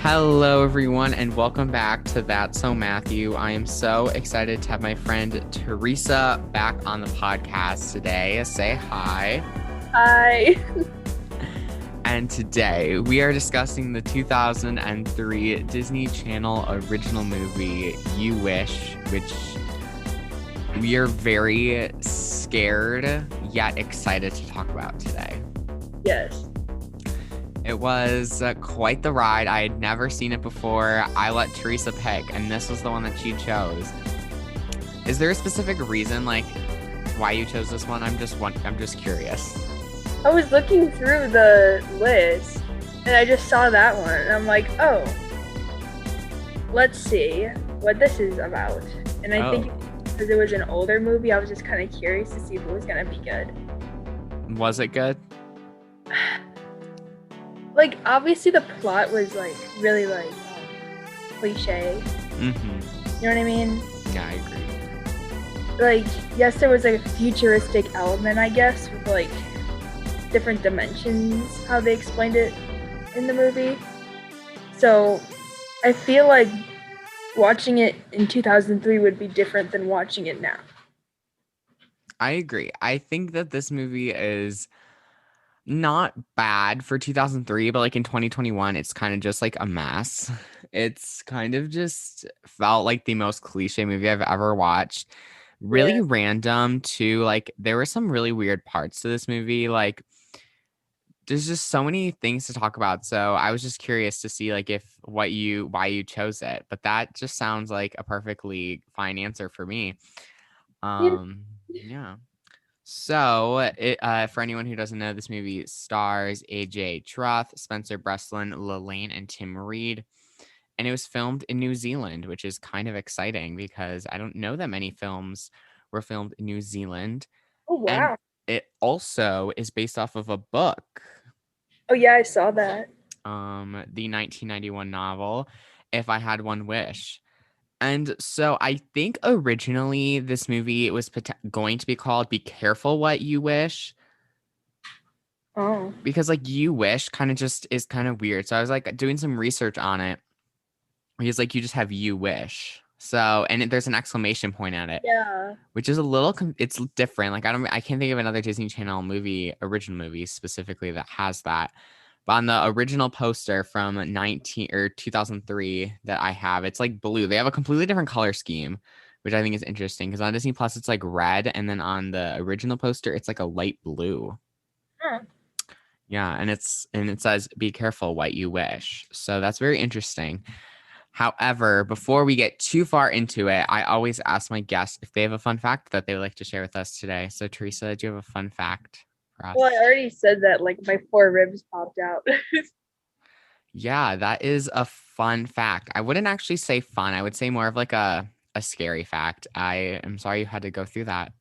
Hello, everyone, and welcome back to That's So Matthew. I am so excited to have my friend Teresa back on the podcast today. Say hi. Hi. And today we are discussing the 2003 Disney Channel original movie, You Wish, which we are very scared yet excited to talk about today. Yes. It was quite the ride. I had never seen it before. I let Teresa pick, and this was the one that she chose. Is there a specific reason, why you chose this one? I'm just curious. I was looking through the list and I just saw that one and I'm like, oh, let's see what this is about. And I think because it was an older movie, I was just kind of curious to see if it was going to be good. Was it good? Obviously the plot was really cliche. Mm-hmm. You know what I mean? Yeah, I agree. Yes, there was a futuristic element, I guess, with different dimensions, how they explained it in the movie. So I feel like watching it in 2003 would be different than watching it now. I agree. I think that this movie is not bad for 2003, but in 2021, it's kind of just a mess. It's kind of just felt like the most cliche movie I've ever watched. Really random too. There were some really weird parts to this movie. There's just so many things to talk about. So I was just curious to see why you chose it. But that just sounds like a perfectly fine answer for me. Yeah. So, for anyone who doesn't know, this movie stars A.J. Trauth, Spencer Breslin, LaLaine, and Tim Reed. And it was filmed in New Zealand, which is kind of exciting because I don't know that many films were filmed in New Zealand. Oh, wow. And it also is based off of a book. Oh, yeah, I saw that. The 1991 novel, If I Had One Wish. And so I think originally this movie was going to be called Be Careful What You Wish. Oh. Because You Wish kind of just is kind of weird. So I was doing some research on it. He's you just have You Wish. So, and there's an exclamation point at it. Yeah. Which is a little, it's different. I can't think of another Disney Channel original movie specifically that has that. But on the original poster from 2003 that I have, it's blue. They have a completely different color scheme, which I think is interesting because on Disney Plus it's red, and then on the original poster it's a light blue. Huh. Yeah, and it says "Be careful what you wish." So that's very interesting. However, before we get too far into it, I always ask my guests if they have a fun fact that they would like to share with us today. So, Teresa, do you have a fun fact for us? Well, I already said that, my 4 ribs popped out. Yeah, that is a fun fact. I wouldn't actually say fun. I would say more of a scary fact. I am sorry you had to go through that.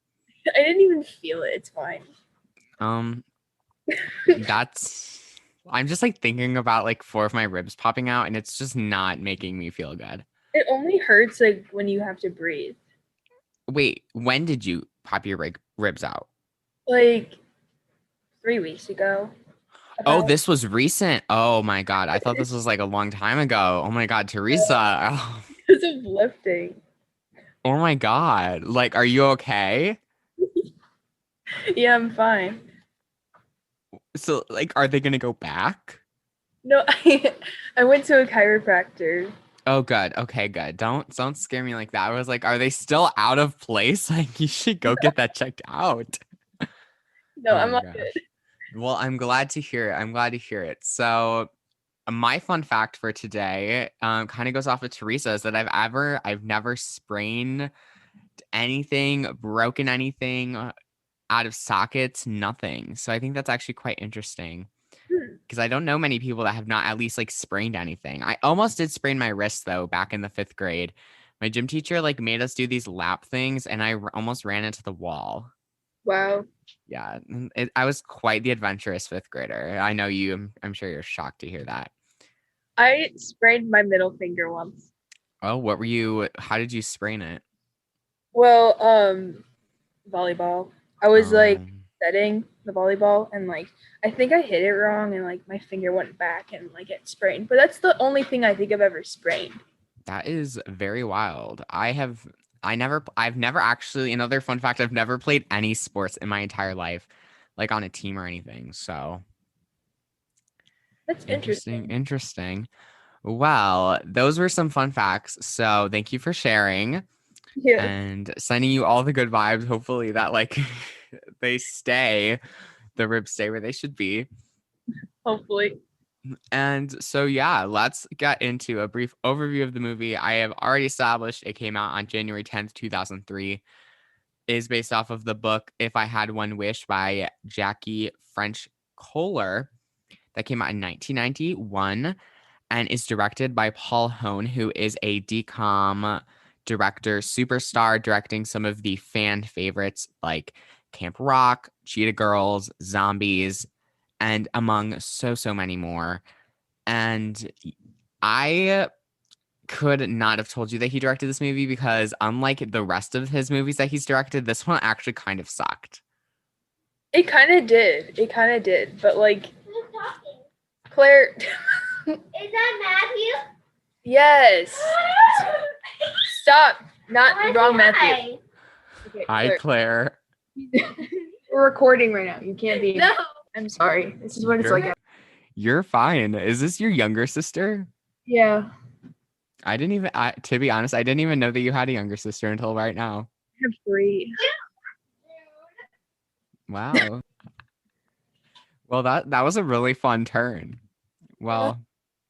I didn't even feel it. It's fine. I'm just thinking about 4 of my ribs popping out, and it's just not making me feel good. It only hurts when you have to breathe. Wait, when did you pop your ribs out? 3 weeks ago. Oh, this was recent. Oh my God. I thought this was a long time ago. Oh my God, Teresa. Oh. Because of lifting. Oh my God. Are you okay? Yeah, I'm fine. So, are they gonna go back? No, I went to a chiropractor. Oh, good. Okay, good. Don't scare me like that. I was are they still out of place? You should go get that checked out. No, Oh I'm my all gosh. good. Well, I'm glad to hear it. So, my fun fact for today kind of goes off of Teresa's that I've never sprained anything, broken anything out of sockets, nothing. So I think that's actually quite interesting because I don't know many people that have not at least sprained anything. I almost did sprain my wrist though back in the 5th grade. My gym teacher made us do these lap things and I almost ran into the wall. Wow. Yeah, I was quite the adventurous 5th grader. I know you, I'm sure you're shocked to hear that. I sprained my middle finger once. Oh, how did you sprain it? Well, volleyball. I was setting the volleyball, and like I think I hit it wrong, and like my finger went back and like it sprained. But that's the only thing I think I've ever sprained. That is very wild. I've never actually, another fun fact, I've never played any sports in my entire life, like on a team or anything. So That's interesting, interesting. interesting. Well, those were some fun facts. So thank you for sharing Yeah, and sending you all the good vibes. Hopefully that like they stay, the ribs stay where they should be. hopefully. And so, yeah, let's get into a brief overview of the movie. I have already established it came out on January 10th, 2003. It is based off of the book If I Had One Wish by Jackie French Kohler that came out in 1991 and is directed by Paul Hone, who is a DCOM director superstar, directing some of the fan favorites like Camp Rock, Cheetah Girls, Zombies, and among so many more. And I could not have told you that he directed this movie because unlike the rest of his movies that he's directed, this one actually kind of sucked. It kind of did. It kind of did. But like Claire. Is that Matthew? Yes. Stop. Not Why is wrong, he Matthew. high? Okay, Hi, Claire. We're recording right now. You can't be. No. I'm sorry. This is what it's You're, like. you're fine. Is this your younger sister? Yeah. I didn't even, to be honest, I didn't even know that you had a younger sister until right now. I have 3. Wow. Well, that was a really fun turn. Well,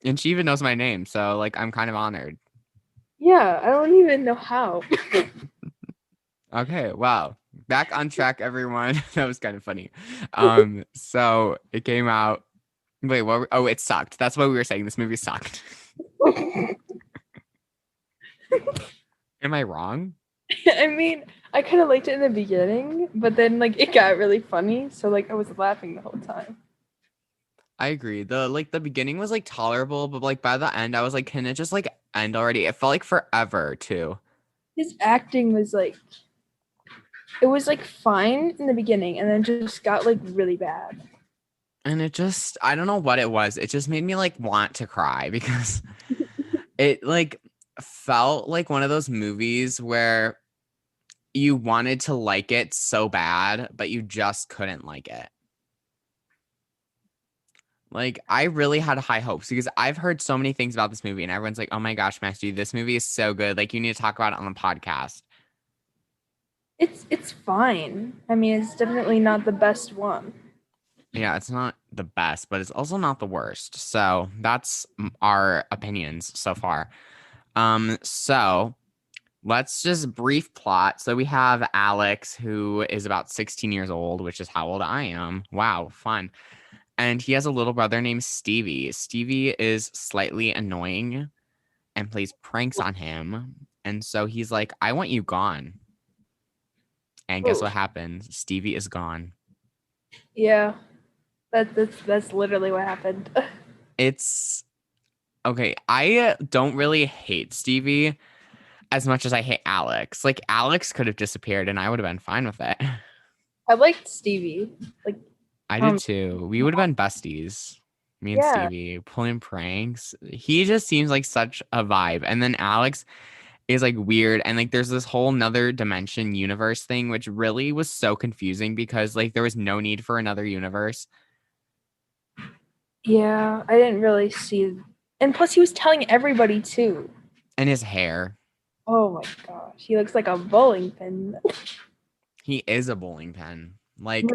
and she even knows my name, so like I'm kind of honored. Yeah, I don't even know how. Okay, wow. Back on track, everyone. That was kind of funny. So it came out. Wait, what? Oh, it sucked. That's what we were saying. This movie sucked. Am I wrong? I mean, I kind of liked it in the beginning, but then like it got really funny, so like I was laughing the whole time. I agree. The beginning was like tolerable, but like by the end, I was like, can it just like end already? It felt like forever too. His acting was like, it was like fine in the beginning, and then just got like really bad. And it just, I don't know what it was. It just made me like want to cry because it like felt like one of those movies where you wanted to like it so bad, but you just couldn't like it. Like, I really had high hopes because I've heard so many things about this movie, and everyone's like, oh my gosh, Matthew, this movie is so good. Like, you need to talk about it on the podcast. It's fine. I mean, it's definitely not the best one. Yeah, it's not the best, but it's also not the worst. So that's our opinions so far. So let's just brief plot. So we have Alex, who is about 16 years old, which is how old I am. Wow, fun. And he has a little brother named Stevie. Stevie is slightly annoying and plays pranks on him. And so he's like, I want you gone. And guess what happens? Stevie is gone. Yeah, that's literally what happened. It's okay. I don't really hate Stevie as much as I hate Alex. Like, Alex could have disappeared and I would have been fine with it. I liked Stevie. Like, I did too. We would have been besties. Me and yeah. Stevie pulling pranks. He just seems like such a vibe. And then Alex is like weird. And like there's this whole nother dimension universe thing, which really was so confusing because like there was no need for another universe. Yeah, I didn't really see. And plus, he was telling everybody too. And his hair. Oh my gosh, he looks like a bowling pin. He is a bowling pin. Like,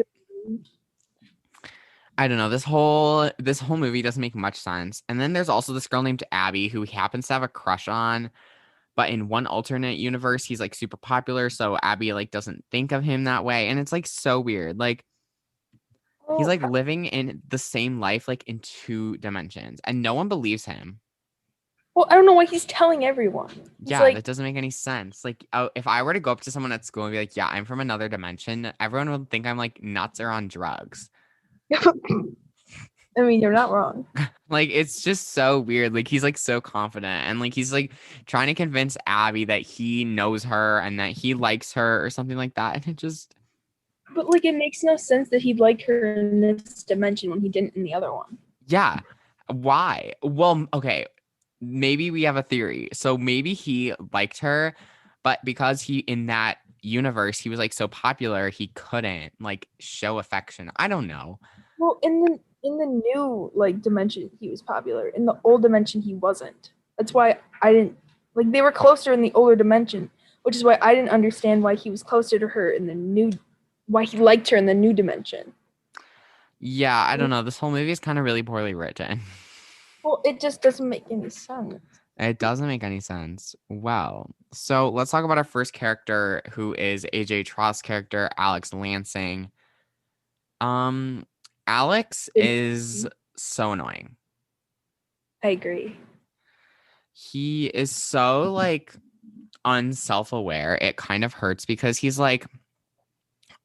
I don't know. This whole movie doesn't make much sense. And then there's also this girl named Abby who he happens to have a crush on. But in one alternate universe, he's like super popular. So Abby like doesn't think of him that way. And it's like so weird. Like he's like living in the same life, like in 2 dimensions. And no one believes him. Well, I don't know why he's telling everyone. He's Yeah, like, that doesn't make any sense. Like, if I were to go up to someone at school and be like, yeah, I'm from another dimension, everyone would think I'm like nuts or on drugs. I mean, you're not wrong. Like, it's just so weird. Like, he's like so confident and like he's like trying to convince Abby that he knows her and that he likes her or something like that. And it just, But like, it makes no sense that he liked her in this dimension when he didn't in the other one. Yeah. Why? Well, okay. Maybe we have a theory. So maybe he liked her, but because he in that universe he was like so popular, he couldn't like show affection. I don't know. Well, in the new like dimension, he was popular. In the old dimension, he wasn't. That's why I didn't like. They were closer in the older dimension, which is why I didn't understand why he was closer to her in the new. Why he liked her in the new dimension. Yeah, I don't know. This whole movie is kind of really poorly written. Well, it just doesn't make any sense. It doesn't make any sense. Well, so let's talk about our first character, who is A.J. Trauth's character, Alex Lansing. Um, Alex is so annoying. I agree. He is so like unself-aware. It kind of hurts because he's like,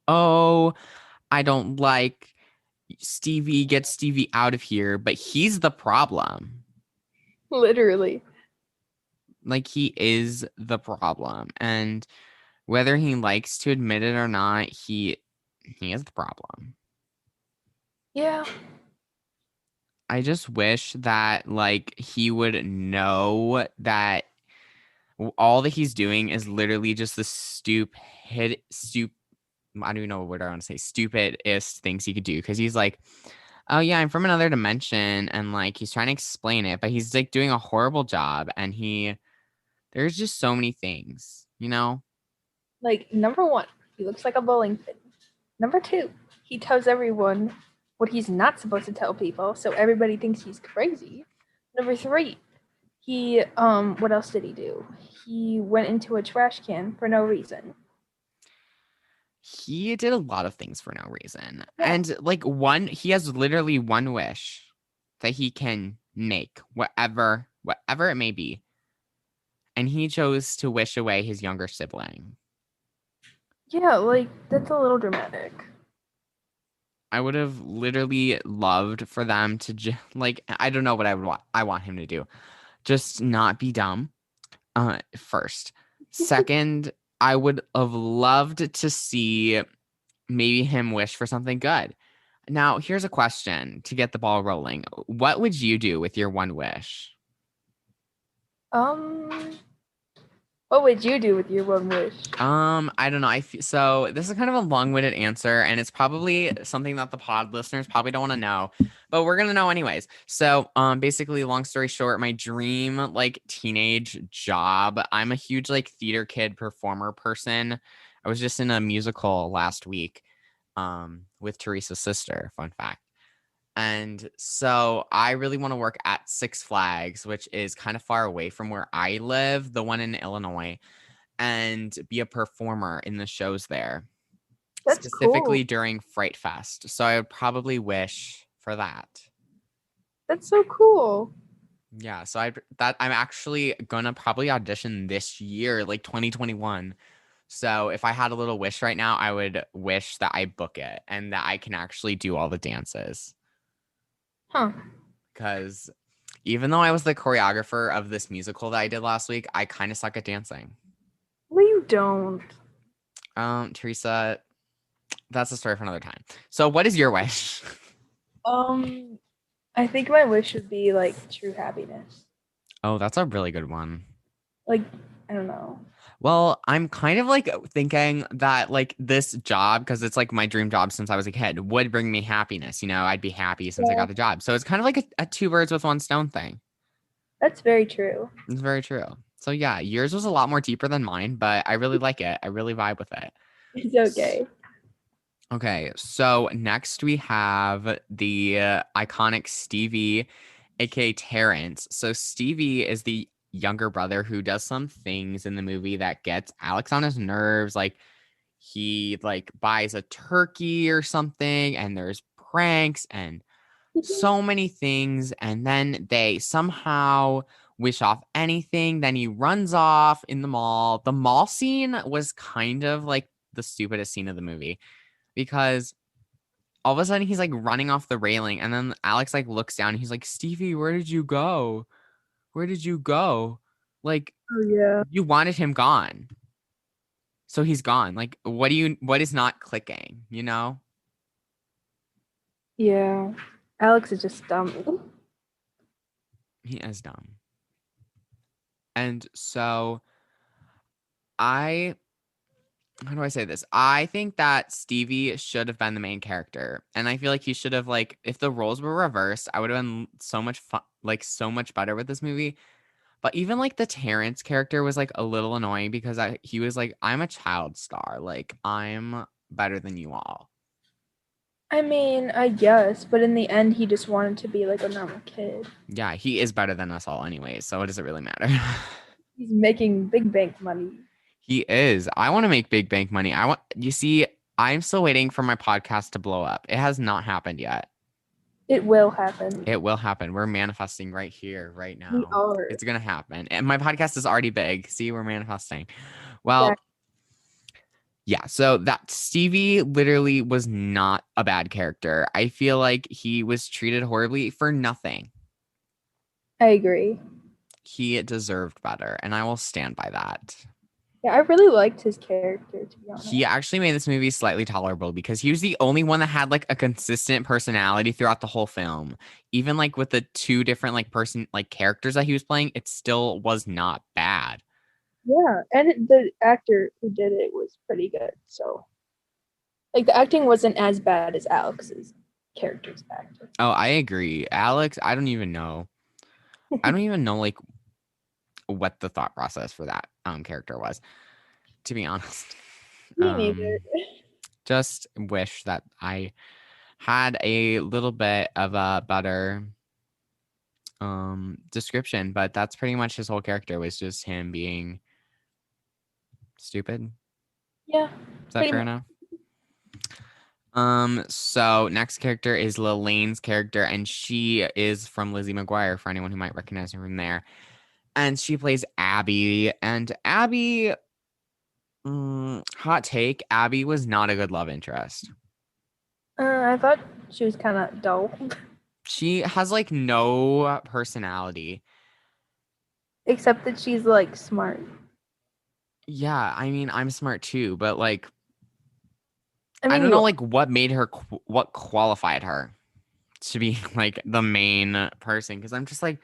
"Oh, I don't like Stevie, get Stevie out of here," but he's the problem. Literally. Like he is the problem. And whether he likes to admit it or not, he is the problem. Yeah. I just wish that like he would know that all that he's doing is literally just the I don't even know what I want to say, stupidest things he could do. Because he's like, oh yeah, I'm from another dimension, and like he's trying to explain it, but he's like doing a horrible job, and there's just so many things, you know? Like, number one, he looks like a bowling pin. Number two, he tells everyone what he's not supposed to tell people, so everybody thinks he's crazy. Number three, he what else did he do? He went into a trash can for no reason. He did a lot of things for no reason. Yeah. And like he has literally one wish that he can make, whatever it may be. And he chose to wish away his younger sibling. Yeah, like that's a little dramatic. I would have literally loved for them to like I don't know what I want him to do. Just not be dumb. First. Second, I would have loved to see maybe him wish for something good. Now, here's a question to get the ball rolling. What would you do with your one wish? Um, what would you do with your one wish? I don't know. So this is kind of a long-winded answer, and it's probably something that the pod listeners probably don't want to know, but we're gonna know anyways. So, basically, long story short, my dream like teenage job. I'm a huge like theater kid performer person. I was just in a musical last week, with Teresa's sister. Fun fact. And so I really want to work at Six Flags, which is kind of far away from where I live, the one in Illinois, and be a performer in the shows there, That's specifically cool. during Fright Fest. So I would probably wish for that. That's so cool. Yeah, so I'm actually gonna probably audition this year, like 2021. So if I had a little wish right now, I would wish that I book it and that I can actually do all the dances. Huh. Because even though I was the choreographer of this musical that I did last week, I kind of suck at dancing. No, you don't. Teresa, that's a story for another time. So what is your wish? I think my wish would be like true happiness. Oh, that's a really good one. Like, I don't know. Well, I'm kind of like thinking that like this job, because it's like my dream job since I was a kid, would bring me happiness. You know, I'd be happy since I got the job. So it's kind of like a two birds with one stone thing. That's very true. It's very true. So yeah, yours was a lot more deeper than mine, but I really like it. I really vibe with it. It's okay. Okay, so next we have the iconic Stevie, aka Terrence. So Stevie is the younger brother who does some things in the movie that gets Alex on his nerves. Like he like buys a turkey or something, and there's pranks and so many things, and then they somehow wish off anything. Then he runs off in the mall. The mall scene was kind of like the stupidest scene of the movie because all of a sudden he's like running off the railing, and then Alex like looks down and he's like, Stevie, where did you go? Where did you go? Like Oh yeah. you wanted him gone. So he's gone. Like, what is not clicking, you know? Yeah. Alex is just dumb. He is dumb. And so I how do I say this? I think that Stevie should have been the main character. And I feel like he should have like if the roles were reversed, I would have been so much fun like so much better with this movie. But even like the Terrence character was like a little annoying because he was like, I'm a child star. Like I'm better than you all. I mean, I guess, but in the end, he just wanted to be like a normal kid. Yeah, he is better than us all anyway. So what does it really matter? He's making big bank money. He is. I want to make big bank money. You see, I'm still waiting for my podcast to blow up. It has not happened yet. It will happen. It will happen. We're manifesting right here, right We now. are. It's going to happen. And my podcast is already big. See, we're manifesting. Well, yeah. So that Stevie literally was not a bad character. I feel like he was treated horribly for nothing. I agree. He deserved better. And I will stand by that. Yeah, I really liked his character, to be honest. He actually made this movie slightly tolerable because he was the only one that had like a consistent personality throughout the whole film. Even like with the two different like characters that he was playing, it still was not bad. Yeah, and the actor who did it was pretty good. So, like, the acting wasn't as bad as Alex's character's acting. Oh, I agree. Alex, I don't even know. I don't even know like what the thought process for that character was, to be honest. Me neither. Just wish that I had a little bit of a better description, but that's pretty much his whole character was just him being stupid. Yeah. Is that fair enough? So next character is LaLane's character, and she is from Lizzie McGuire, for anyone who might recognize her from there. And she plays Abby, and Abby, hot take, Abby was not a good love interest. I thought she was kind of dull. She has like no personality. Except that she's like smart. Yeah, I mean, I'm smart too, but like, I mean, don't know like what made her, what qualified her to be like the main person. Cause I'm just like,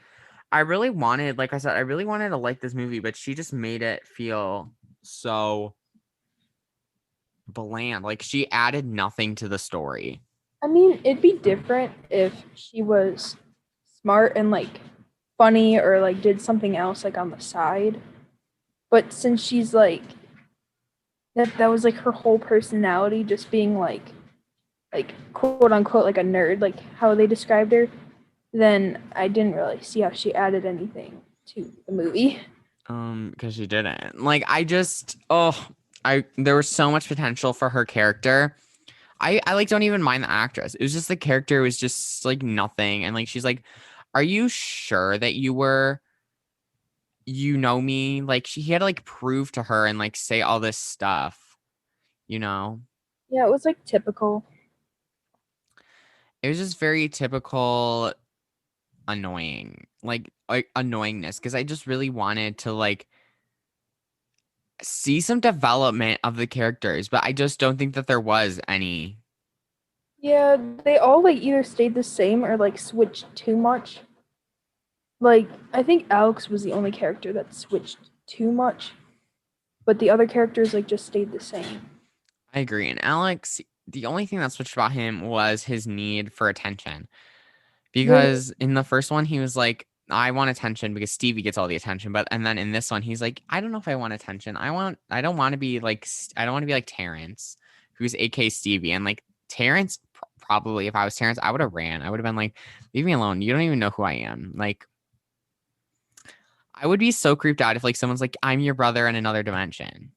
I really wanted, like I said, I really wanted to like this movie, but she just made it feel so bland. Like she added nothing to the story. I mean, it'd be different if she was smart and like funny or like did something else like on the side. But since she's like that was like her whole personality, just being like quote unquote like a nerd, like how they described her, then I didn't really see how she added anything to the movie. Because she didn't. Like I just there was so much potential for her character. I like don't even mind the actress. It was just the character was just like nothing. And like she's like, are you sure that you know me? Like he had to like prove to her and like say all this stuff, you know? Yeah, it was like typical. It was just very typical annoying. Like annoyingness. Cause I just really wanted to like see some development of the characters, but I just don't think that there was any. Yeah, they all like either stayed the same or like switched too much. Like I think Alex was the only character that switched too much, but the other characters like just stayed the same. I agree. And Alex, the only thing that switched about him was his need for attention. Because in the first one, he was like, I want attention because Stevie gets all the attention. And then in this one, he's like, I don't know if I want attention. I don't want to be like Terrence, who's AK Stevie. And like Terrence, probably if I was Terrence, I would have ran. I would have been like, leave me alone. You don't even know who I am. Like, I would be so creeped out if like someone's like, I'm your brother in another dimension.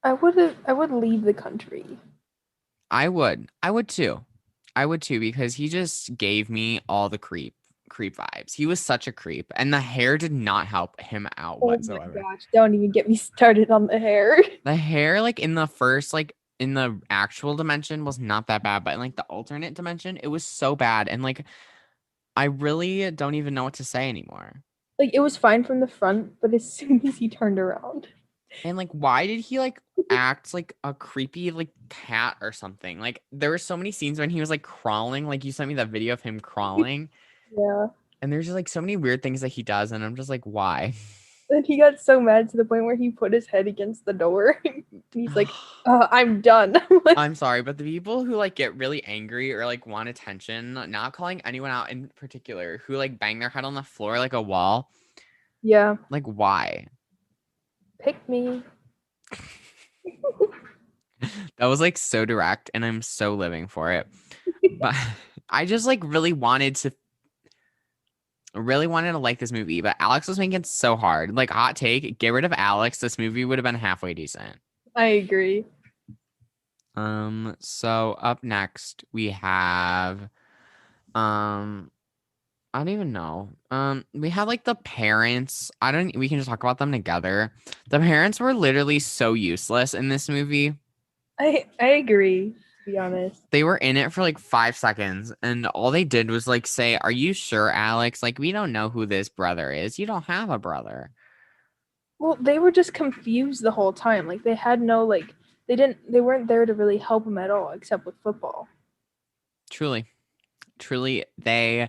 I would leave the country. I would too. I would too, because he just gave me all the creep vibes. He was such a creep, and the hair did not help him out whatsoever. Oh my gosh, don't even get me started on the hair. The hair, like in the first, like in the actual dimension, was not that bad, but in like the alternate dimension, it was so bad, and like I really don't even know what to say anymore. Like it was fine from the front, but as soon as he turned around, And like, why did he like act like a creepy like cat or something? Like, there were so many scenes when he was like crawling. Like, you sent me that video of him crawling, Yeah. and there's just like so many weird things that he does, and I'm just like, why? And he got so mad to the point where he put his head against the door. And he's like, I'm done. I'm sorry, but the people who like get really angry or like want attention, not calling anyone out in particular, who like bang their head on the floor like a wall, Yeah. like why? Pick me. That was like so direct, and I'm so living for it. But I just like really wanted to like this movie, but Alex was making it so hard. Like, hot take, get rid of Alex, this movie would have been halfway decent. I agree. So up next we have I don't even know. We had like the parents. We can just talk about them together. The parents were literally so useless in this movie. I agree, to be honest. They were in it for like 5 seconds, and all they did was like say, "Are you sure, Alex? Like, we don't know who this brother is. You don't have a brother." Well, they were just confused the whole time. Like they had no like they weren't there to really help him at all except with football. Truly, truly, they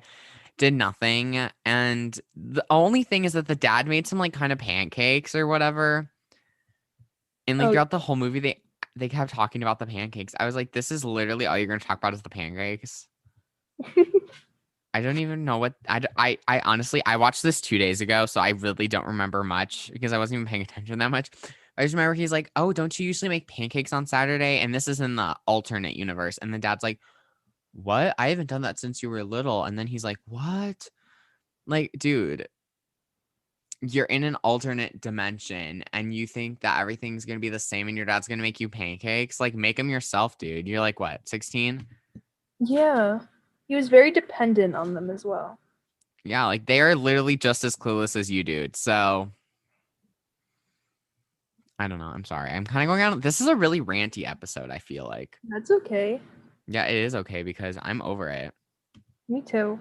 did nothing. And the only thing is that the dad made some like kind of pancakes or whatever. And like Oh, throughout the whole movie, they kept talking about the pancakes. I was like, this is literally all you're gonna talk about is the pancakes. I don't even know what I honestly I watched this 2 days ago, so I really don't remember much because I wasn't even paying attention that much. I just remember he's like, "Oh, don't you usually make pancakes on Saturday?" And this is in the alternate universe. And the dad's like, "What? I haven't done that since you were little." And then he's like, "What?" Like, dude, you're in an alternate dimension and you think that everything's gonna be the same and your dad's gonna make you pancakes. Like, make them yourself, dude. You're like what, 16? yeah. He was very dependent on them as well. Yeah, like they are literally just as clueless as you, dude. So I don't know. I'm sorry. I'm kind of going on. This is a really ranty episode, I feel like. That's okay. Yeah, it is okay because I'm over it. Me too.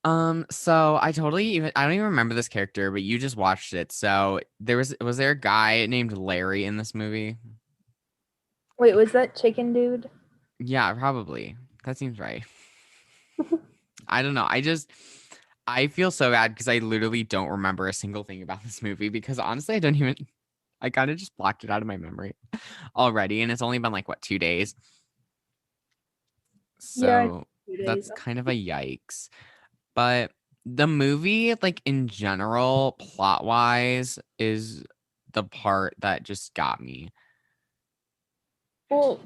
So I don't even remember this character, but you just watched it. So was there a guy named Larry in this movie? Wait, was that chicken dude? Yeah, probably. That seems right. I don't know. I feel so bad because I literally don't remember a single thing about this movie because honestly, I kind of just blocked it out of my memory already. And it's only been like, what, 2 days? Yeah, So 2 days. that's kind of a yikes. But the movie, like in general, plot wise, is the part that just got me. Well,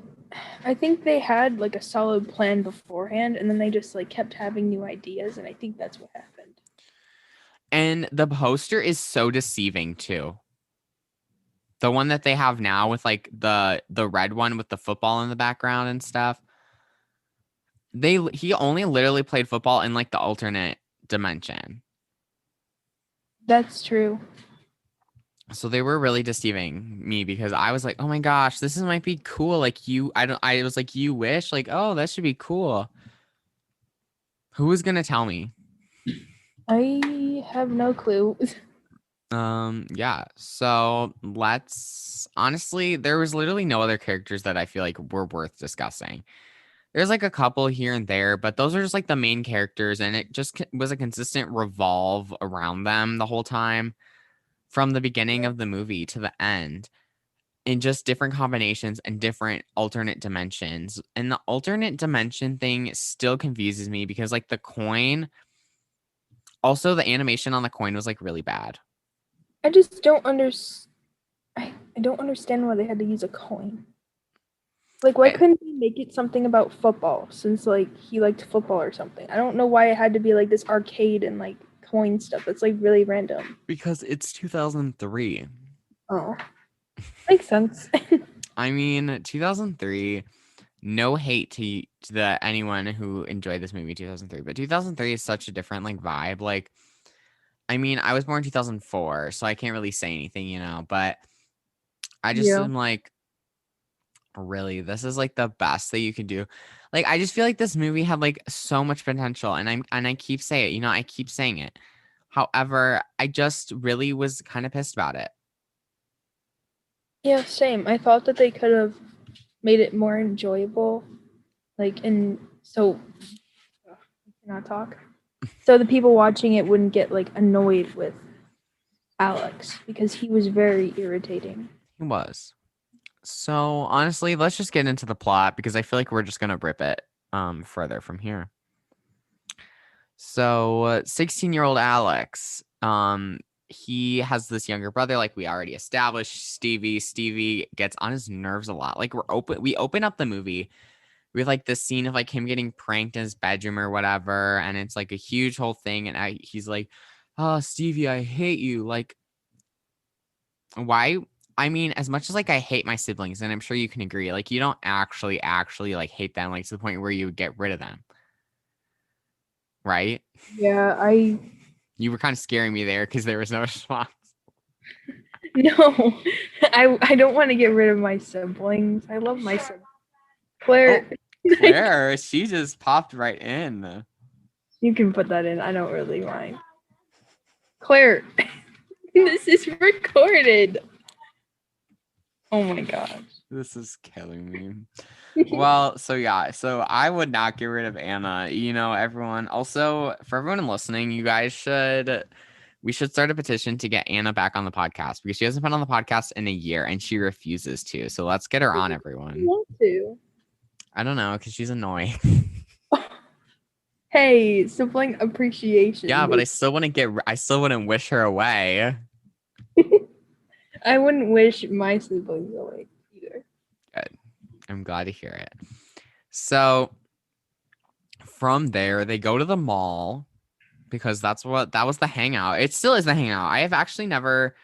I think they had like a solid plan beforehand, and then they just like kept having new ideas, and I think that's what happened. And the poster is so deceiving too. The one that they have now with like the red one with the football in the background and stuff. He only literally played football in like the alternate dimension. That's true. So they were really deceiving me because I was like, "Oh my gosh, might be cool." Like I was like, "You wish?" Like, "Oh, that should be cool." Who was going to tell me? I have no clue. Yeah. So honestly, there was literally no other characters that I feel like were worth discussing. There's like a couple here and there, but those are just like the main characters, and it just was a consistent revolve around them the whole time from the beginning of the movie to the end in just different combinations and different alternate dimensions. And the alternate dimension thing still confuses me because like the coin, also the animation on the coin was like really bad. I just don't understand. I don't understand why they had to use a coin. Like, why couldn't they make it something about football since, like, he liked football or something? I don't know why it had to be, like, this arcade and, like, coin stuff. That's, like, really random. Because it's 2003. Oh. Makes sense. I mean, 2003, no hate to anyone who enjoyed this movie 2003, but 2003 is such a different, like, vibe. Like, I mean, I was born 2004, so I can't really say anything, but I just Yeah. am like, really, this is like the best that you can do. Like, I just feel like this movie had like so much potential, and I keep saying it, I keep saying it. However, I just really was kind of pissed about it. Yeah, same. I thought that they could have made it more enjoyable. Like, and so, I cannot talk. So the people watching it wouldn't get like annoyed with Alex because he was very irritating. He was. So honestly, let's just get into the plot because I feel like we're just gonna rip it further from here. So 16-year-old Alex, he has this younger brother, like we already established, Stevie. Stevie gets on his nerves a lot. Like we open up the movie with like this scene of like him getting pranked in his bedroom or whatever, and it's like a huge whole thing. And he's like, "Oh, Stevie, I hate you." Like, why? I mean, as much as like I hate my siblings, and I'm sure you can agree, like you don't actually like hate them, like to the point where you would get rid of them, right? Yeah, You were kind of scaring me there because there was no response. no, I don't want to get rid of my siblings. I love my siblings. Claire, Claire, she just popped right in. you can put that in. I don't really mind. Claire, this is recorded. Oh my gosh. This is killing me. Well, so yeah, so I would not get rid of Anna. You know, everyone. Also, for everyone listening, we should start a petition to get Anna back on the podcast because she hasn't been on the podcast in a year and she refuses to. So let's get her on, I everyone. want to. I don't know, because she's annoying. Hey, sibling appreciation. Yeah, but I still wouldn't wish her away. I wouldn't wish my siblings away either. Good. I'm glad to hear it. So from there, they go to the mall because that was the hangout. It still is the hangout. I have actually never.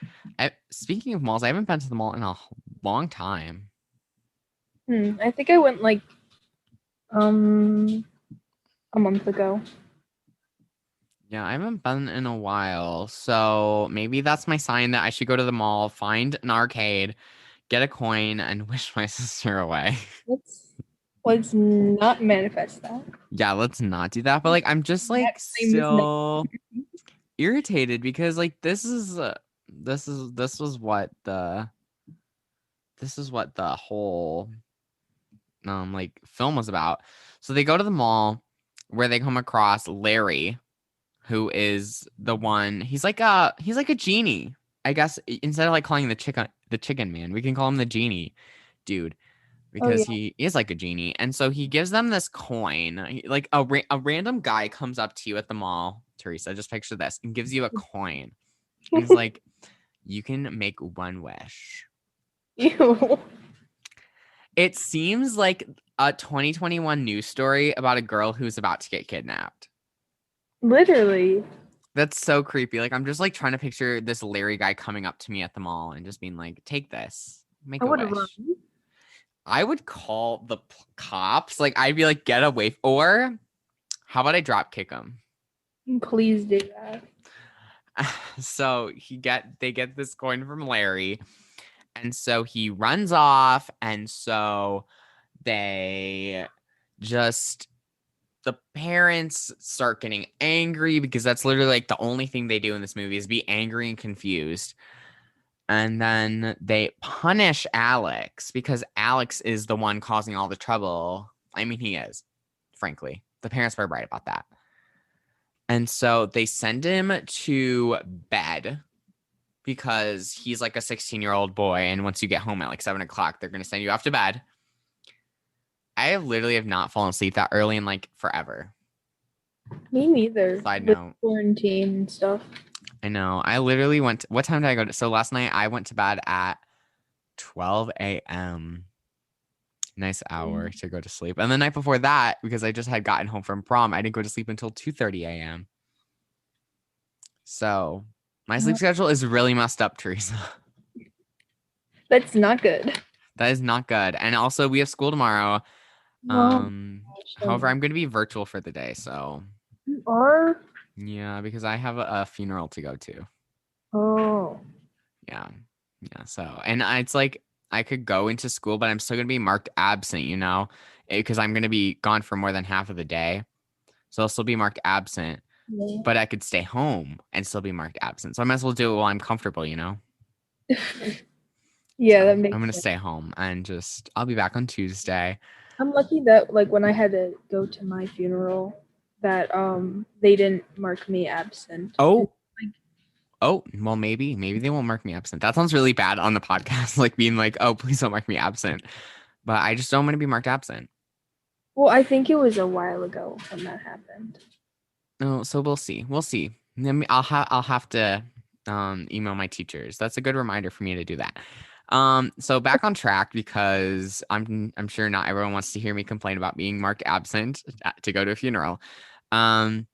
Speaking of malls, I haven't been to the mall in a long time. I think I went like a month ago. Yeah, I haven't been in a while. So maybe that's my sign that I should go to the mall, find an arcade, get a coin, and wish my sister away. Let's not manifest that. Yeah, let's not do that. But like, I'm just like still irritated because like this is what the whole like film was about. So they go to the mall where they come across Larry, who is the one. He's like a genie. I guess instead of like calling the chicken man, we can call him the genie dude because he is like a genie. And so he gives them this coin. Like a random guy comes up to you at the mall, Teresa, just picture this, and gives you a coin. And he's like, you can make one wish. Ew. It seems like a 2021 news story about a girl who's about to get kidnapped. Literally. That's so creepy. Like, I'm just like trying to picture this Larry guy coming up to me at the mall and just being like, take this, make a wish. Run. I would call the cops. Like, I'd be like, get away. Or how about I drop kick him? Please do that. So they get this coin from Larry. And so he runs off. And so the parents start getting angry because that's literally like the only thing they do in this movie is be angry and confused. And then they punish Alex because Alex is the one causing all the trouble. I mean, he is, frankly. The parents were right about that. And so they send him to bed because he's like a 16-year-old boy. And once you get home at like 7 o'clock, they're going to send you off to bed. I literally have not fallen asleep that early in like forever. Me neither. Side with note. Quarantine and stuff. I know. I literally what time did I go to? So last night I went to bed at 12 a.m. Nice hour to go to sleep. And the night before that, because I just had gotten home from prom, I didn't go to sleep until 2:30 a.m. So my sleep schedule is really messed up, Teresa. That's not good. That is not good. And also we have school tomorrow. However, I'm going to be virtual for the day. So you are? Yeah, because I have a funeral to go to. Oh. Yeah. So, and it's like I could go into school, but I'm still going to be marked absent, you know, because I'm going to be gone for more than half of the day. So I'll still be marked absent, but I could stay home and still be marked absent. So I might as well do it while I'm comfortable, you know? Yeah, So that I'm makes gonna sense. stay home and just I'll be back on Tuesday. I'm lucky that like when I had to go to my funeral that they didn't mark me absent. And, Oh, like, oh, well, maybe they won't mark me absent. That sounds really bad on the podcast, like being like, oh, please don't mark me absent. But I just don't want to be marked absent. well, I think it was a while ago when that happened. No, so we'll see. We'll see. I'll have to email my teachers. That's a good reminder for me to do that. So back on track because I'm sure not everyone wants to hear me complain about being marked absent to go to a funeral. Um,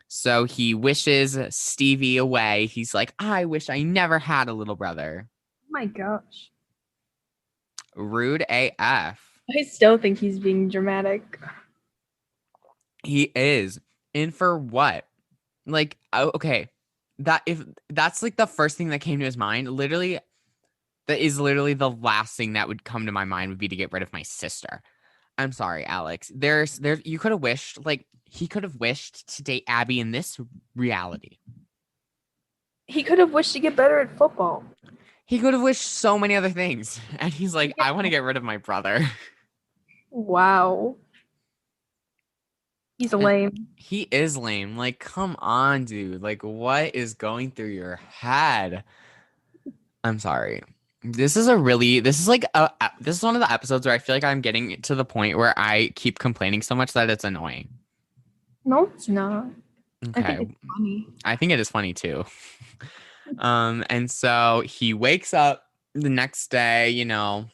so he wishes Stevie away. He's like, I wish I never had a little brother. Oh my gosh. Rude AF. I still think he's being dramatic. He is. In for what? Like, oh, okay. That if that's like the first thing that came to his mind, literally, that is literally the last thing that would come to my mind would be to get rid of my sister. I'm sorry, Alex. There you could have wished, like he could have wished to date Abby in this reality. He could have wished to get better at football. He could have wished so many other things. And he's like, I want to get rid of my brother. Wow. He's And lame. he is lame. Like, come on, dude. Like, what is going through your head? I'm sorry. This is like this is one of the episodes where I feel like I'm getting to the point where I keep complaining so much that it's annoying. No, it's not. I think Okay. it's funny. I think it is funny too. And so he wakes up the next day, the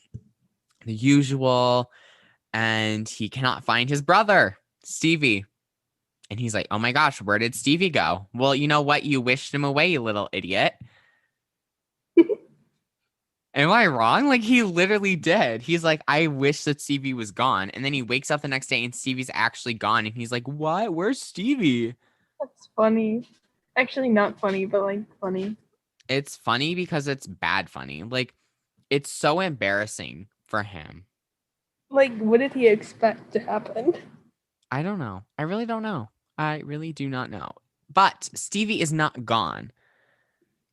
usual, and he cannot find his brother, Stevie. And he's like, oh my gosh, where did Stevie go? Well, you know what? You wished him away, you little idiot. Am I wrong? Like, he literally did. He's like, I wish that Stevie was gone. And then he wakes up the next day and Stevie's actually gone. And he's like, what? Where's Stevie? That's funny. Actually, not funny, but like funny. It's funny because it's bad funny. Like, it's so embarrassing for him. Like, what did he expect to happen? I don't know. I really don't know. I really do not know. But Stevie is not gone.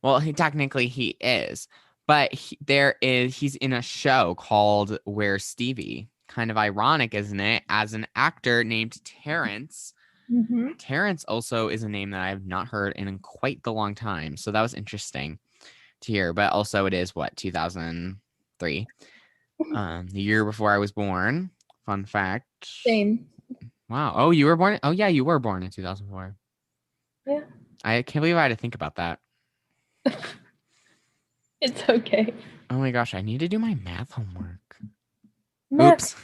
Well, technically he is. But he's in a show called Where's Stevie? Kind of ironic, isn't it? As an actor named Terrence. Mm-hmm. Terrence also is a name that I have not heard in quite the long time. So that was interesting to hear. But also it is 2003. The year before I was born. Fun fact. Same. Wow. Oh, you were born? Oh, yeah, you were born in 2004. Yeah. I can't believe I had to think about that. It's okay. Oh my gosh, I need to do my math homework. Math.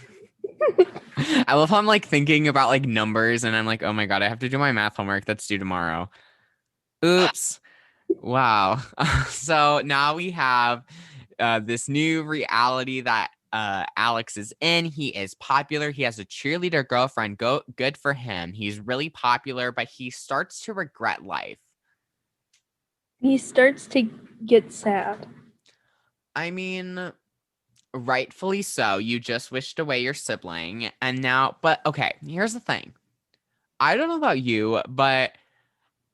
Oops. I love how I'm like thinking about like numbers and I'm like, oh my God, I have to do my math homework that's due tomorrow. Oops. Wow. So now we have this new reality that Alex is in. He is popular. He has a cheerleader girlfriend. Good for him. He's really popular, but he starts to regret life. He starts to get sad. I mean, rightfully so. You just wished away your sibling. And now, but okay, here's the thing. I don't know about you, but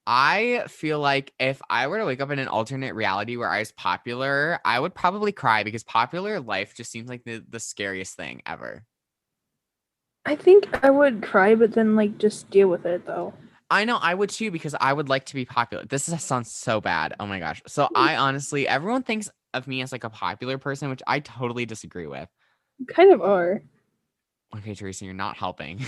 I feel like if I were to wake up in an alternate reality where I was popular, I would probably cry because popular life just seems like the scariest thing ever. I think I would cry, but then like just deal with it though. I know I would too because I would like to be popular. Sounds so bad. Oh my gosh. So I honestly, everyone thinks of me as like a popular person, which I totally disagree with. You kind of are. Okay, Teresa, you're not helping.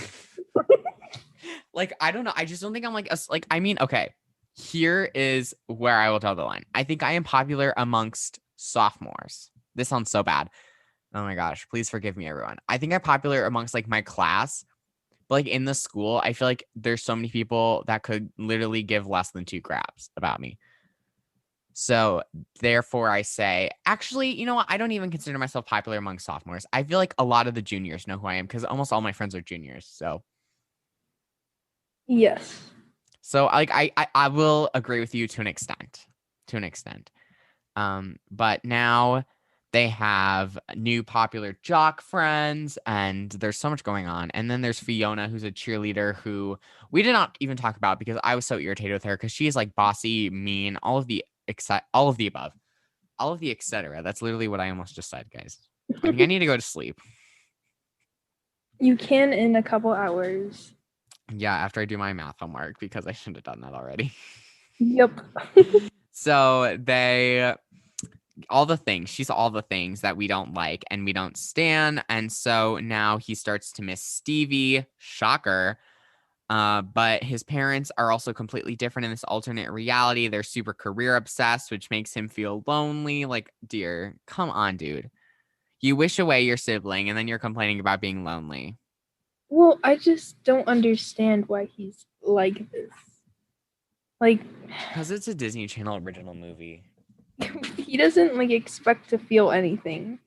Like, I don't know. I just don't think I'm like I mean, okay. Here is where I will draw the line. I think I am popular amongst sophomores. This sounds so bad. Oh my gosh, please forgive me, everyone. I think I'm popular amongst like my class, but like in the school, I feel like there's so many people that could literally give less than two craps about me. So therefore, I say, actually, you know what? I don't even consider myself popular among sophomores. I feel like a lot of the juniors know who I am because almost all my friends are juniors. Yes. So like I will agree with you to an extent. To an extent. But now they have new popular jock friends, and there's so much going on. And then there's Fiona, who's a cheerleader who we did not even talk about because I was so irritated with her because she is like bossy, mean, all of the above. all of the etc. That's literally what I almost just said, guys. I think I need to go to sleep. You can in a couple hours. Yeah, after I do my math homework, because I should have done that already. Yep. So she's all the things that we don't like and we don't stand. And so now he starts to miss Stevie. Shocker. But his parents are also completely different in this alternate reality. They're super career obsessed, which makes him feel lonely. Like, dear, come on, dude. You wish away your sibling and then you're complaining about being lonely. Well, I just don't understand why he's like this. Like, Because it's a Disney Channel original movie. he doesn't like expect to feel anything.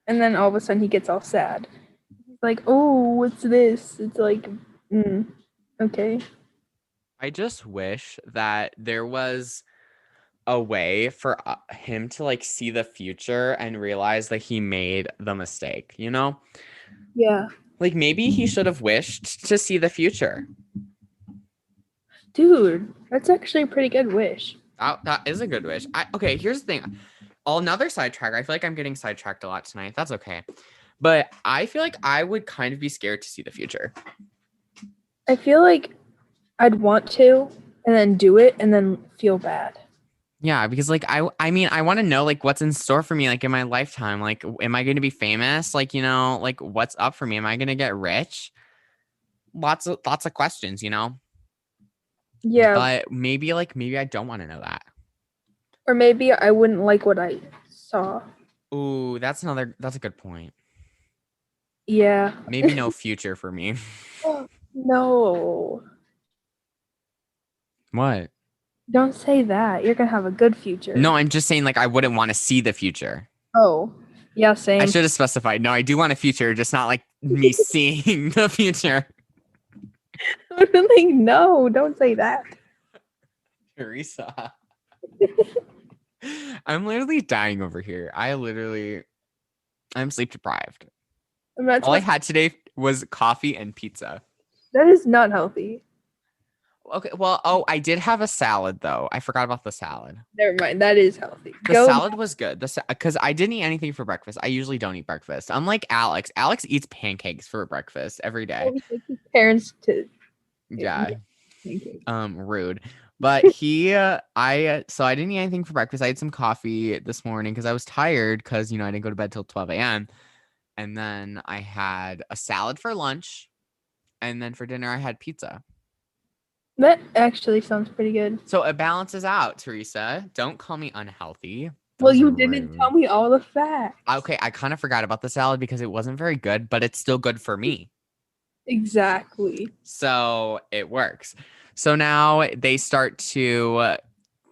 And then all of a sudden he gets all sad. He's like, oh, what's this? It's like, okay. I just wish that there was a way for him to like see the future and realize that he made the mistake, you know? Yeah. Like maybe he should have wished to see the future. Dude, that's actually a pretty good wish. That is a good wish. Okay, here's the thing. Another sidetrack. I feel like I'm getting sidetracked a lot tonight. That's okay. But I feel like I would kind of be scared to see the future. I feel like I'd want to and then do it and then feel bad. Yeah, because like I mean, I want to know like what's in store for me like in my lifetime. Like am I going to be famous? Like, you know, like what's up for me? Am I going to get rich? Lots of questions, you know? Yeah. But maybe I don't want to know that. Or maybe I wouldn't like what I saw. Ooh, that's a good point. Yeah. Maybe no future for me. No. What? Don't say that. You're gonna have a good future. No, I'm just saying like I wouldn't want to see the future. Oh. Yeah, same. I should have specified. No, I do want a future, just not like me seeing the future. Like, no, don't say that. Teresa. I'm literally dying over here. I'm sleep deprived. All I had today was coffee and pizza. That is not healthy. Okay, well, I did have a salad though. I forgot about the salad. Never mind. That is healthy. The salad was good. Because I didn't eat anything for breakfast. I usually don't eat breakfast. Unlike Alex. Alex eats pancakes for breakfast every day. His parents to Yeah. pancakes. Rude. But I didn't eat anything for breakfast. I had some coffee this morning because I was tired because, you know, I didn't go to bed till 12 a.m. And then I had a salad for lunch. And then for dinner, I had pizza. That actually sounds pretty good. So it balances out, Teresa. Don't call me unhealthy. Well, you didn't tell me all the facts. Okay, I kind of forgot about the salad because it wasn't very good, but it's still good for me. Exactly. So it works. So now they start to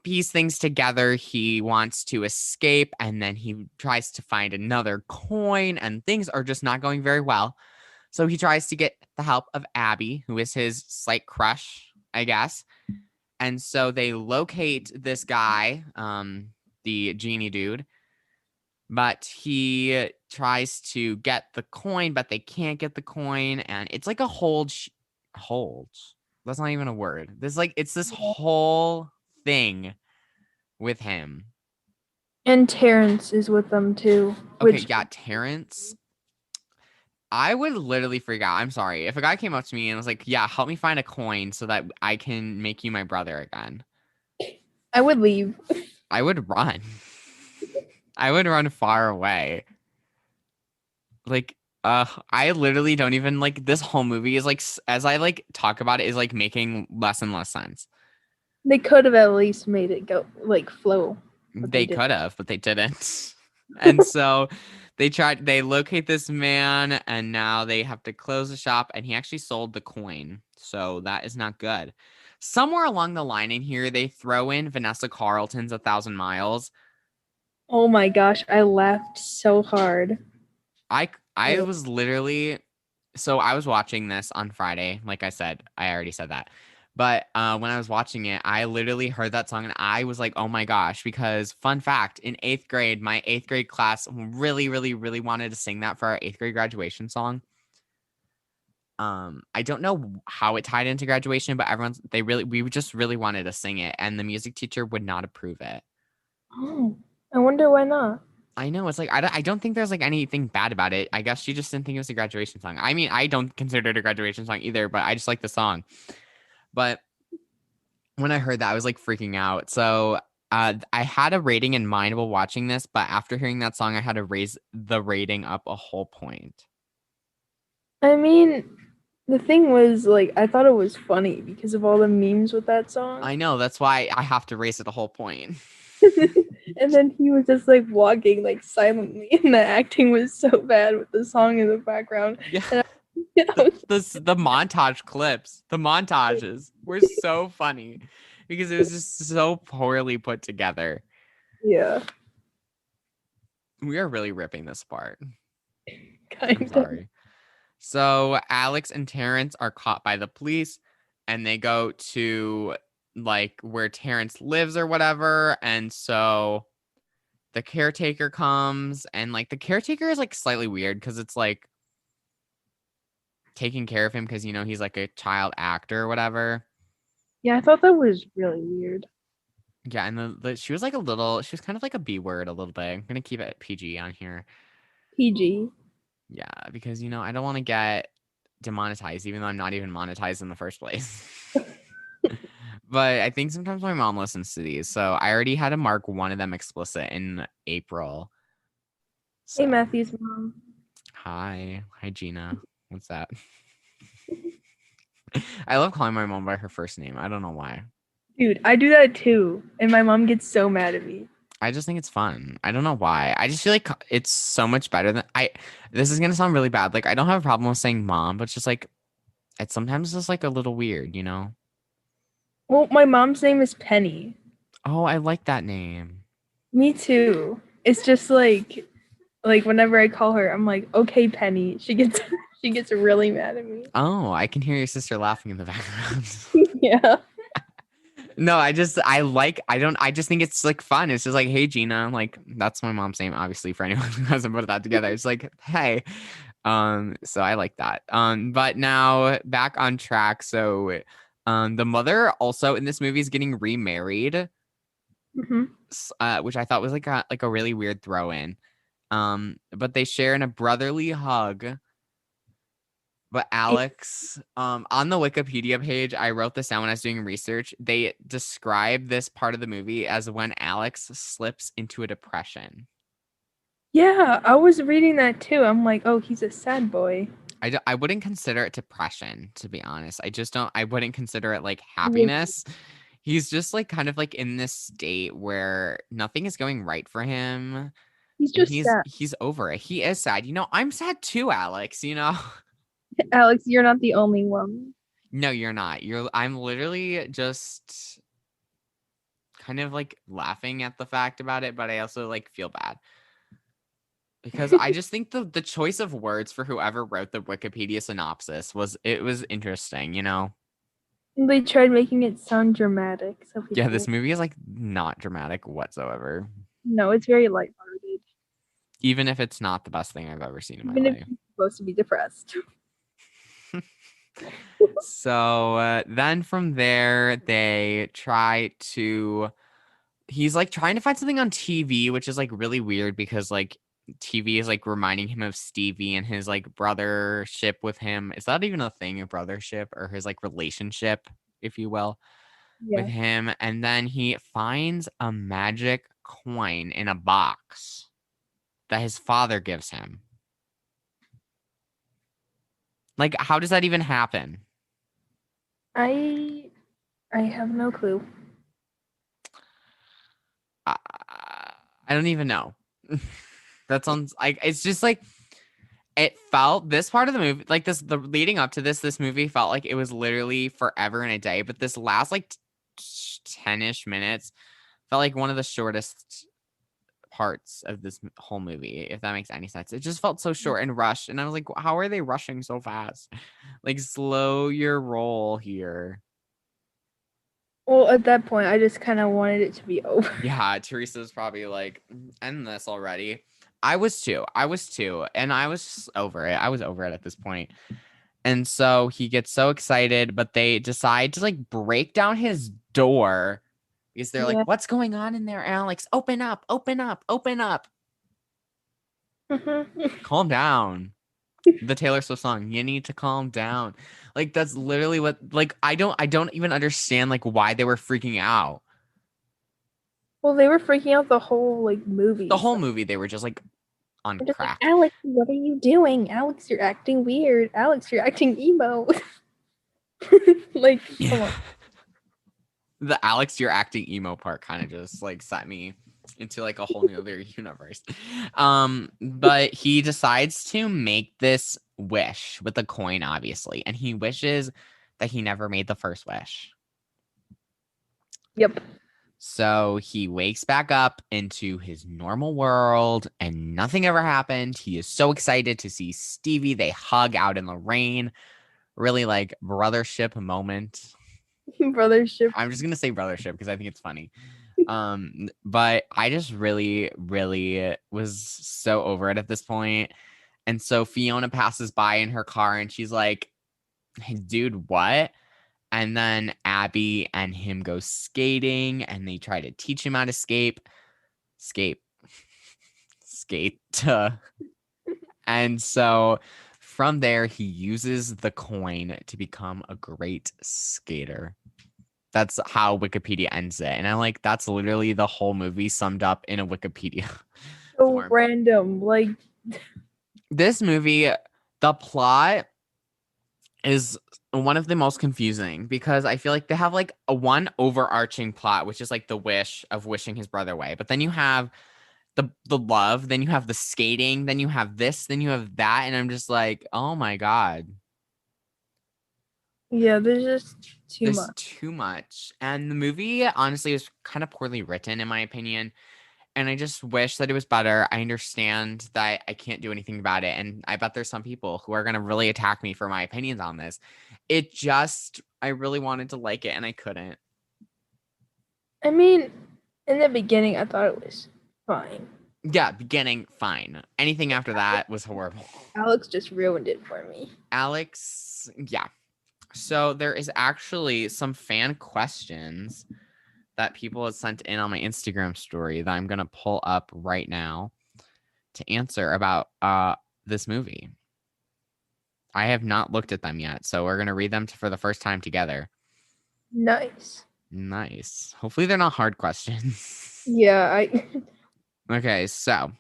piece things together. He wants to escape and then he tries to find another coin and things are just not going very well. So he tries to get the help of Abby, who is his slight crush, I guess. And so they locate this guy, the genie dude, but he tries to get the coin, but they can't get the coin. And it's like a hold. That's not even a word. It's this whole thing with him. And Terrence is with them too. Okay, yeah, Terrence. I would literally freak out. I'm sorry. If a guy came up to me and was like, yeah, help me find a coin so that I can make you my brother again. I would leave. I would run. I would run far away. Like, I literally don't even like this whole movie is like, as I like talk about it, is like making less and less sense. They could have at least made it go like flow. They could have, but they didn't. And so they locate this man and now they have to close the shop and he actually sold the coin. So that is not good. Somewhere along the line in here, they throw in Vanessa Carlton's 1,000 Miles. Oh my gosh, I laughed so hard. I was literally, so I was watching this on Friday. Like I said, I already said that. But when I was watching it, I literally heard that song and I was like, oh my gosh, because fun fact, in 8th grade, my 8th grade class really, really, really wanted to sing that for our 8th grade graduation song. I don't know how it tied into graduation, but we just really wanted to sing it and the music teacher would not approve it. Oh, I wonder why not. I know it's like I don't think there's like anything bad about it. I guess she just didn't think it was a graduation song. I mean, I don't consider it a graduation song either, but I just like the song. But when I heard that, I was like freaking out. So I had a rating in mind while watching this, but after hearing that song, I had to raise the rating up a whole point. I mean, the thing was, like, I thought it was funny because of all the memes with that song. I know that's why I have to raise it a whole point. And then he was just like walking like silently, and the acting was so bad with the song in the background. Yeah. And The montage clips, the montages were so funny because it was just so poorly put together. yeah, We are really ripping this apart. kind I'm of. sorry. So Alex and Terrence are caught by the police and they go to like where Terrence lives or whatever. And so the caretaker comes and like the caretaker is like slightly weird because it's like taking care of him because he's like a child actor or whatever. Yeah, I thought that was really weird. Yeah, and she was like she was kind of like a B word a little bit. I'm gonna keep it PG on here. PG. Yeah, because I don't want to get demonetized, even though I'm not even monetized in the first place. But I think sometimes my mom listens to these, so I already had to mark one of them explicit in April. So, Hey, Matthew's mom. hi Gina. What's that? I love calling my mom by her first name. I don't know why. Dude, I do that too, and my mom gets so mad at me. I just think it's fun. I don't know why. I just feel like it's so much better than this is gonna sound really bad. Like I don't have a problem with saying mom, but it's just like it's sometimes just like a little weird, Well, my mom's name is Penny. Oh, I like that name. Me too. It's just like whenever I call her, I'm like, okay, Penny. She gets she gets really mad at me. Oh, I can hear your sister laughing in the background. Yeah. No, I just think it's like fun. It's just like, hey Gina, like that's my mom's name, obviously, for anyone who hasn't put that together. It's like, hey. So I like that. But now back on track. So the mother also in this movie is getting remarried, which I thought was like a really weird throw in. But they share in a brotherly hug. But Alex, on the Wikipedia page, I wrote this down when I was doing research. They describe this part of the movie as when Alex slips into a depression. Yeah, I was reading that too. I'm like, oh, he's a sad boy. I wouldn't consider it depression, to be honest. I wouldn't consider it like happiness. He's just like kind of like in this state where nothing is going right for him. He's just sad. He's over it. He is sad. I'm sad too, Alex, Alex, you're not the only one. No, you're not. I'm literally just kind of like laughing at the fact about it, but I also like feel bad. Because I just think the choice of words for whoever wrote the Wikipedia synopsis was interesting, They tried making it sound dramatic. So Yeah, this movie is like not dramatic whatsoever. No, it's very lighthearted. Even if it's not the best thing I've ever seen in my Even if life. you're supposed to be depressed. So then from there, they try to. He's like trying to find something on TV, which is like really weird because like TV is like reminding him of Stevie and his like brothership with him. Is that even a thing, a brothership or his like relationship, if you will, with him? And then he finds a magic coin in a box that his father gives him. Like, how does that even happen? I have no clue. I don't even know. That sounds like it's just like it felt this part of the movie like the leading up to this movie felt like it was literally forever and a day, but this last like 10-ish minutes felt like one of the shortest parts of this whole movie, if that makes any sense. It just felt so short and rushed, and I was like, how are they rushing so fast? Like, slow your roll here. Well, at that point, I just kind of wanted it to be over. Yeah, Teresa's probably like, end this already. I was too, and I was just over it. I was over it at this point. And so he gets so excited, but they decide to like break down his door because they're like, what's going on in there, Alex? Open up, open up, open up. Calm down. The Taylor Swift song, you need to calm down. Like, that's literally what, like, I don't even understand like why they were freaking out. Well, they were freaking out the whole like movie. The whole movie they were just like on Just like, crack. Alex, what are you doing? Alex, you're acting weird. Alex, you're acting emo. Like, come on. The Alex, you're acting emo part kind of just like set me into like a whole new other universe. But he decides to make this wish with a coin, obviously, and he wishes that he never made the first wish. Yep. So he wakes back up into his normal world and nothing ever happened. He is so excited to see Stevie. They hug out in the rain. Really like brothership moment. Brothership. I'm just gonna say brothership because I think it's funny. But I just really was so over it at this point. And so Fiona passes by in her car and she's like, hey, dude, what? And then Abby and him go skating and they try to teach him how to skate. And so from there, he uses the coin to become a great skater. That's how Wikipedia ends it. And I'm like, that's literally the whole movie summed up in a Wikipedia So form. random. Like, This movie, the plot is one of the most confusing because I feel like they have like a one overarching plot, which is like the wish of wishing his brother away. But then you have the love, then you have the skating, then you have this, then you have that. And I'm just like, oh my God. yeah, there's just There's too much. And the movie honestly is kind of poorly written in my opinion. And I just wish that it was better. I understand that I can't do anything about it. And I bet there's some people who are going to really attack me for my opinions on this. I really wanted to like it and I couldn't. I mean, in the beginning, I thought it was fine. Yeah, beginning, fine. Anything after that was horrible. Alex just ruined it for me. Alex, yeah. So there is actually some fan questions that people had sent in on my Instagram story that I'm going to pull up right now to answer about this movie. I have not looked at them yet, so we're going to read them for the first time together. Nice. Hopefully they're not hard questions. Yeah, Okay, so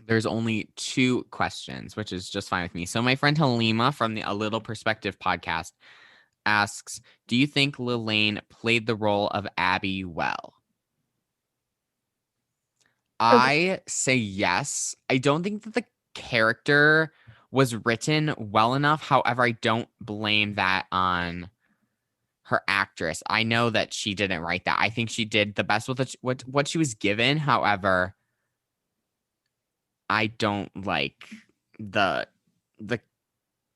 there's only 2 questions, which is just fine with me. So my friend Halima from the A Little Perspective podcast asks, do you think LaLaine played the role of Abby well? I say yes. I don't think that the character was written well enough. However, I don't blame that on her actress. I know that she didn't write that. I think she did the best with what she was given. However, I don't like the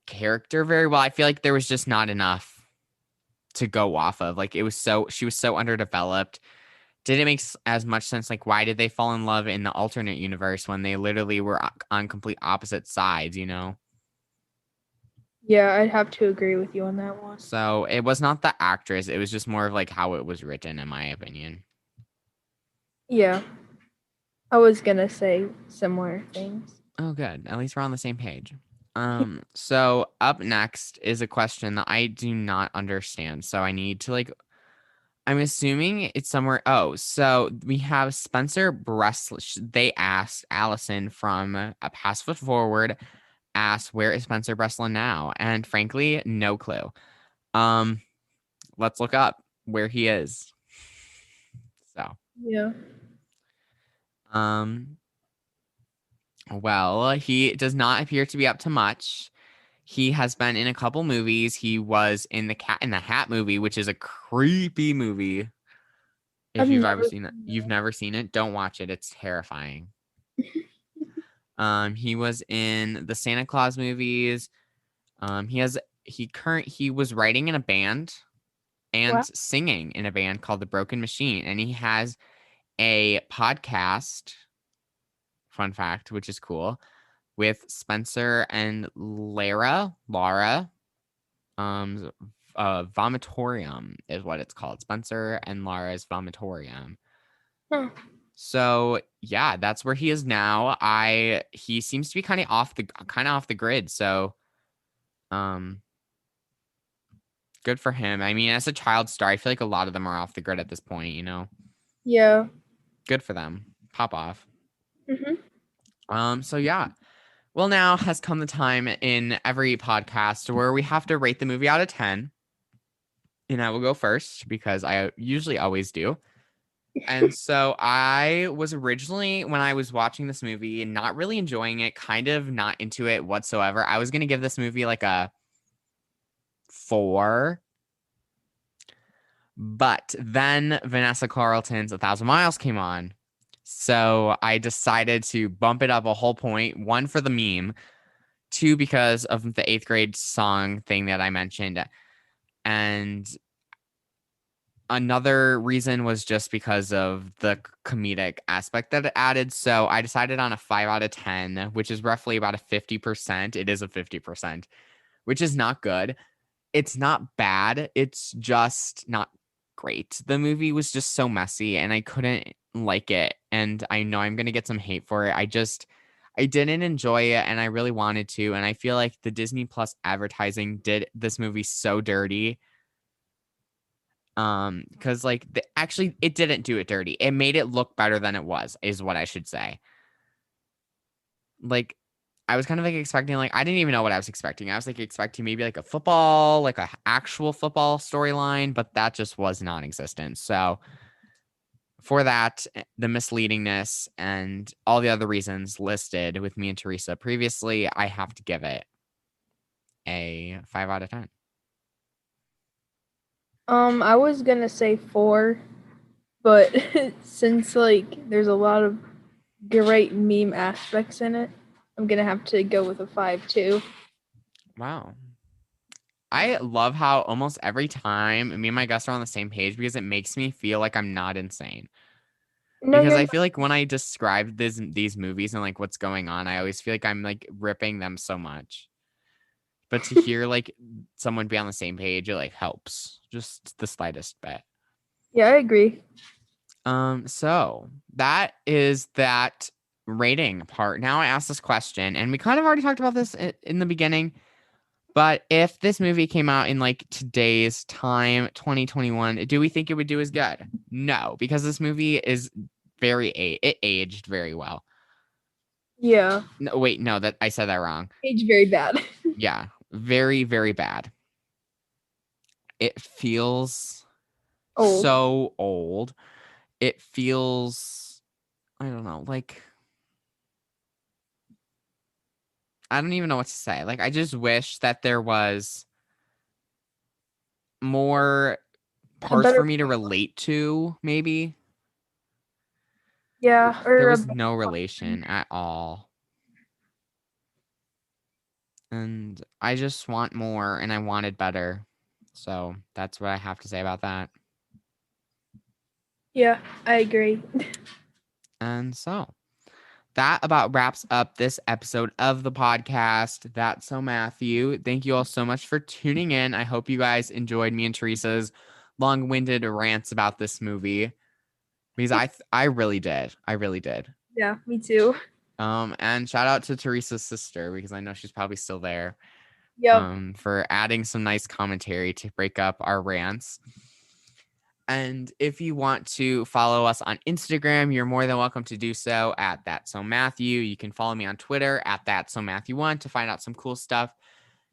character very well. I feel like there was just not enough to go off of. Like she was so underdeveloped. Did it make as much sense? Like, why did they fall in love in the alternate universe when they literally were on complete opposite sides, you know? Yeah, I'd have to agree with you on that one. So it was not the actress. It was just more of like how it was written, in my opinion. Yeah. I was going to say similar things. Oh, good. At least we're on the same page. So up next is a question that I do not understand. So I need to like, I'm assuming it's somewhere. Oh, so we have Spencer Breslin. They asked Allison from A Pass Foot Forward, asked, where is Spencer Breslin now? And frankly, no clue. Let's look up where he is. So, Yeah. Well, he does not appear to be up to much. He has been in a couple movies. He was in the Cat in the Hat movie, which is a creepy movie. If you've ever seen it, you've never seen it, don't watch it. It's terrifying. He was in the Santa Claus movies. He was writing in a band and singing in a band called The Broken Machine, and he has a podcast. Fun fact, which is cool, with Spencer and Laura. Vomitorium is what it's called. Spencer and Lara's Vomitorium. Huh. So yeah, that's where he is now. He seems to be kind of off the grid. So good for him. I mean, as a child star, I feel like a lot of them are off the grid at this point, you know. Yeah. Good for them. Pop off. Mm-hmm. So yeah. Well, now has come the time in every podcast where we have to rate the movie out of 10. And I will go first because I usually always do. And so I was originally, when I was watching this movie and not really enjoying it, kind of not into it whatsoever, I was going to give this movie like a 4. But then Vanessa Carlton's A Thousand Miles came on. So I decided to bump it up a whole point. 1, for the meme. 2, because of the 8th grade song thing that I mentioned. And another reason was just because of the comedic aspect that it added. So I decided on a 5 out of 10, which is roughly about a 50%. It is a 50%, which is not good. It's not bad. It's just not great. The movie was just so messy and I couldn't like it. And I know I'm going to get some hate for it. I didn't enjoy it and I really wanted to. And I feel like the Disney Plus advertising did this movie so dirty. Because like actually it didn't do it dirty. It made it look better than it was, is what I should say. Like I was kind of like expecting, like I didn't even know what I was expecting. I was like expecting maybe like a football, like a actual football storyline, but that just was non-existent. So for that, the misleadingness and all the other reasons listed with me and Teresa previously, I have to give it a 5 out of 10. I was gonna say 4, but since like there's a lot of great meme aspects in it, I'm gonna have to go with a 5 too. Wow. I love how almost every time me and my guests are on the same page because it makes me feel like I'm not insane. No, Because you're I not. feel like when I describe these movies and like what's going on, I always feel like I'm like ripping them so much. But to hear like someone be on the same page, it like helps just the slightest bit. Yeah, I agree. So that is that rating part. Now I asked this question, and we kind of already talked about this in the beginning. But if this movie came out in like today's time, 2021, do we think it would do as good? No, because this movie is it aged very well. Yeah, No, wait, no, that I said that wrong. age very bad. Yeah, very, very bad. It feels Old. so old. It feels, I don't know, like I don't even know what to say. Like I just wish that there was more A parts for better. me to relate to, maybe. Yeah, There or a was better. no relation at all. And I just want more and I wanted better. So that's what I have to say about that. Yeah, I agree. And so that about wraps up this episode of the podcast. That's So Matthew. Thank you all so much for tuning in. I hope you guys enjoyed me and Teresa's long-winded rants about this movie because I really did. I really did. Yeah, me too. And shout out to Teresa's sister because I know she's probably still there. Yep. For adding some nice commentary to break up our rants. And if you want to follow us on Instagram, you're more than welcome to do so at That So Matthew. You can follow me on Twitter at That So Matthew1 to find out some cool stuff.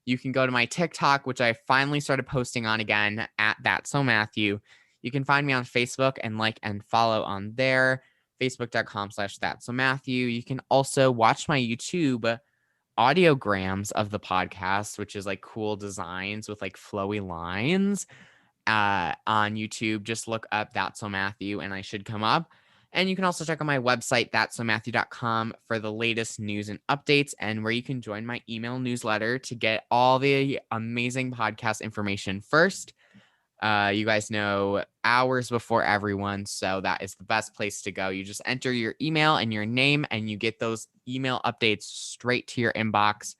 You can go to my TikTok, which I finally started posting on again at That So Matthew. You can find me on Facebook and like and follow on there, facebook.com/That So Matthew. You can also watch my YouTube audiograms of the podcast, which is like cool designs with like flowy lines on YouTube. Just look up That's So Matthew and I should come up. And you can also check out my website, that'ssomatthew.com, for the latest news and updates and where you can join my email newsletter to get all the amazing podcast information first. You guys know hours before everyone, so that is the best place to go. You just enter your email and your name and you get those email updates straight to your inbox.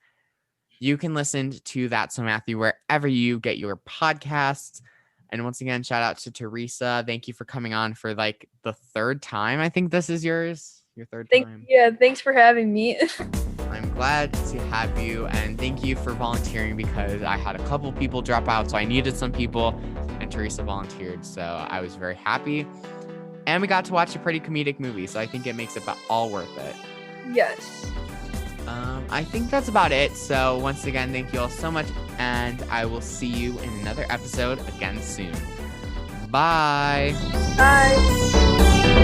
You can listen to That's So Matthew wherever you get your podcasts. And once again, shout out to Teresa. Thank you for coming on for like the third time. I think this is your third time. Yeah, thanks for having me. I'm glad to have you, and thank you for volunteering because I had a couple people drop out, so I needed some people, and Teresa volunteered, so I was very happy. And we got to watch a pretty comedic movie, so I think it makes it all worth it. Yes. I think that's about it. So once again, thank you all so much, and I will see you in another episode again soon. Bye. Bye.